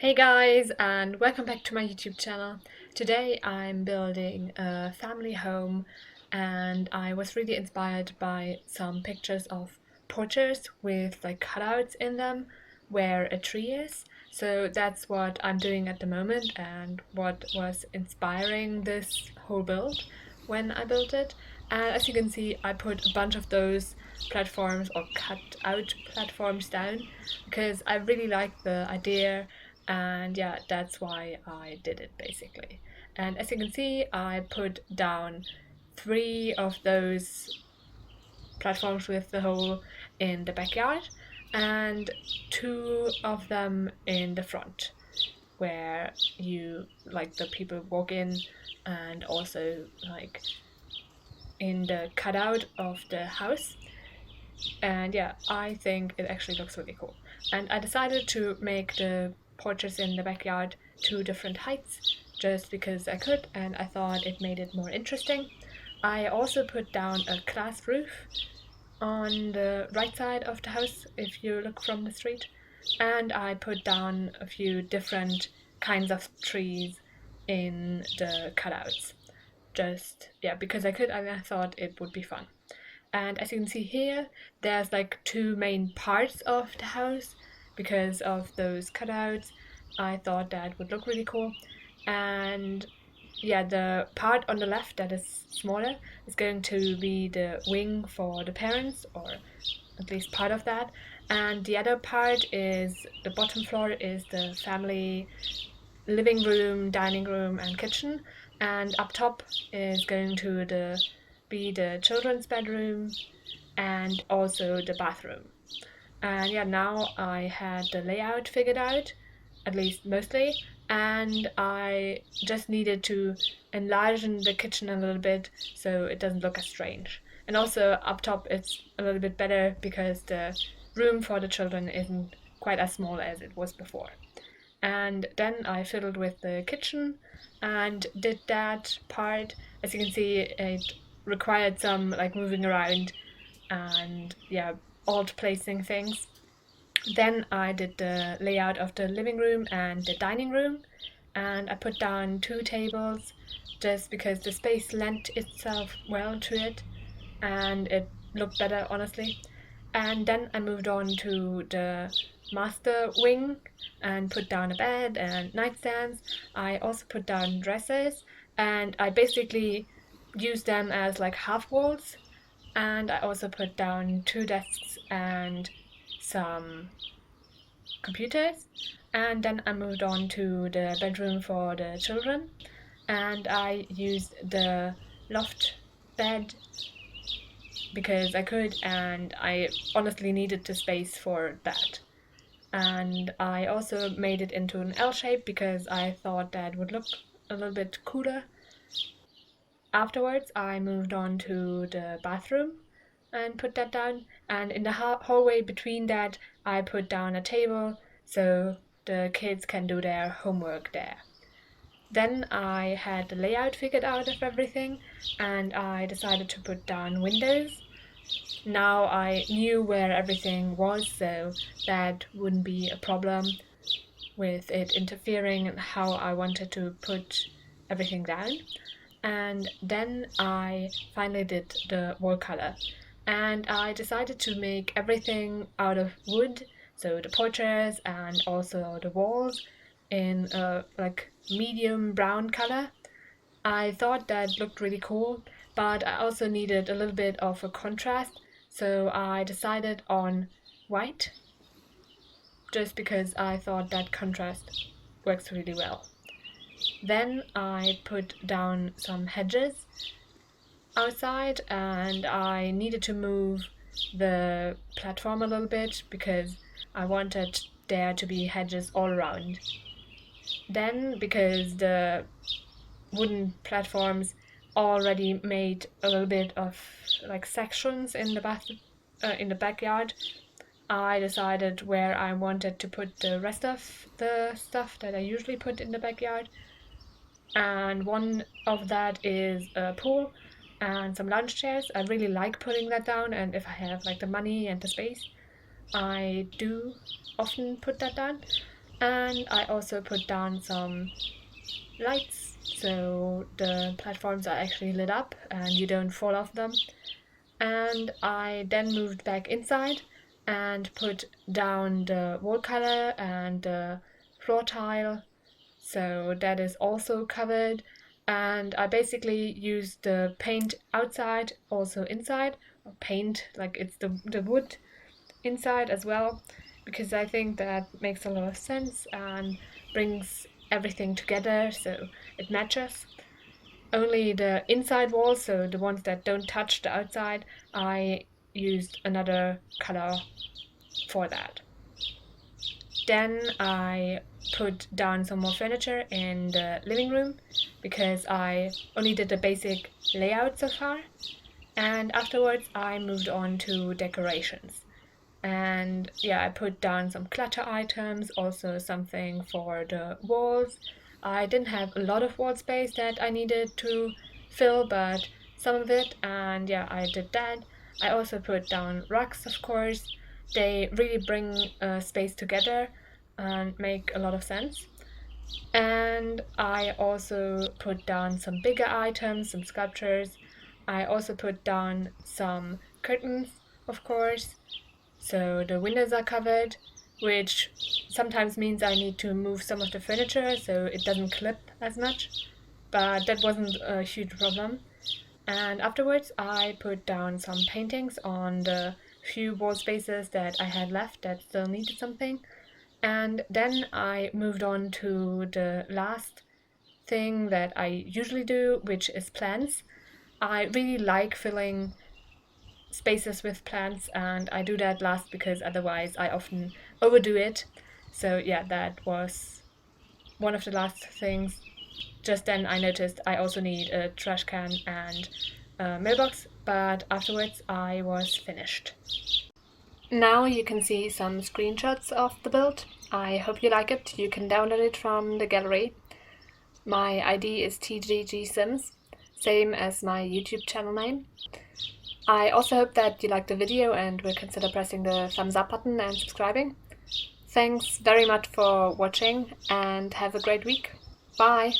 Hey guys, and welcome back to my YouTube channel. Today I'm building a family home and I was really inspired by some pictures of porches with like cutouts in them where a tree is. So that's what I'm doing at the moment and what was inspiring this whole build when I built it. And as you can see, I put a bunch of those platforms or cut out platforms down because I really like the idea, and yeah, that's why I did it basically. And as you can see, I put down three of those platforms with the hole in the backyard and two of them in the front where you like the people walk in, and also like in the cutout of the house. And yeah, I think it actually looks really cool. And I decided to make the porches in the backyard two different heights just because I could, and I thought it made it more interesting. I also put down a glass roof on the right side of the house if you look from the street, and I put down a few different kinds of trees in the cutouts. Just, yeah, because I could, and I thought it would be fun. And as you can see here, there's like two main parts of the house because of those cutouts. I thought that would look really cool. And yeah, the part on the left that is smaller is going to be the wing for the parents, or at least part of that. And the other part is the bottom floor is the family living room, dining room, and kitchen. And up top is going to be the children's bedroom and also the bathroom. And yeah, now I had the layout figured out, at least mostly, and I just needed to enlarge the kitchen a little bit so it doesn't look as strange. And also up top it's a little bit better because the room for the children isn't quite as small as it was before. And then I fiddled with the kitchen and did that part. As you can see, it required some like moving around and yeah, alt placing things. Then I did the layout of the living room and the dining room, and I put down two tables just because the space lent itself well to it and it looked better, honestly. And then I moved on to the master wing and put down a bed and nightstands. I also put down dressers, and I basically used them as like half walls. And I also put down two desks and some computers. And then I moved on to the bedroom for the children, and I used the loft bed because I could, and I honestly needed the space for that. And I also made it into an L shape because I thought that would look a little bit cooler. Afterwards, I moved on to the bathroom and put that down. And in the hallway between that, I put down a table so the kids can do their homework there. Then I had the layout figured out of everything, and I decided to put down windows. Now I knew where everything was, so that wouldn't be a problem with it interfering in how I wanted to put everything down. And then I finally did the wall color, and I decided to make everything out of wood, so the porches and also the walls in a like medium brown color. I thought that looked really cool, but I also needed a little bit of a contrast, so I decided on white just because I thought that contrast works really well. Then I put down some hedges outside, and I needed to move the platform a little bit because I wanted there to be hedges all around. Then, because the wooden platforms already made a little bit of like sections in the backyard, I decided where I wanted to put the rest of the stuff that I usually put in the backyard. And one of that is a pool and some lounge chairs. I really like putting that down, and if I have like the money and the space, I do often put that down. And I also put down some lights so the platforms are actually lit up and you don't fall off them. And I then moved back inside and put down the wall color and the floor tile, so that is also covered. And I basically used the paint outside, also inside, or paint like it's the wood inside as well, because I think that makes a lot of sense and brings everything together so it matches. Only the inside walls, so the ones that don't touch the outside, I used another color for that. Then I put down some more furniture in the living room because I only did the basic layout so far. And afterwards I moved on to decorations. And yeah, I put down some clutter items, also something for the walls. I didn't have a lot of wall space that I needed to fill, but some of it, and yeah, I did that. I also put down rugs, of course. They really bring space together and make a lot of sense. And I also put down some bigger items, some sculptures. I also put down some curtains, of course, so the windows are covered, which sometimes means I need to move some of the furniture so it doesn't clip as much, but that wasn't a huge problem. And afterwards I put down some paintings on the few wall spaces that I had left that still needed something. And then I moved on to the last thing that I usually do, which is plants. I really like filling spaces with plants, and I do that last because otherwise I often overdo it. So yeah, that was one of the last things. Just then I noticed I also need a trash can and a mailbox, but afterwards I was finished. Now you can see some screenshots of the build. I hope you like it. You can download it from the gallery. My ID is TGGSims, same as my YouTube channel name. I also hope that you liked the video and will consider pressing the thumbs up button and subscribing. Thanks very much for watching and have a great week. Bye!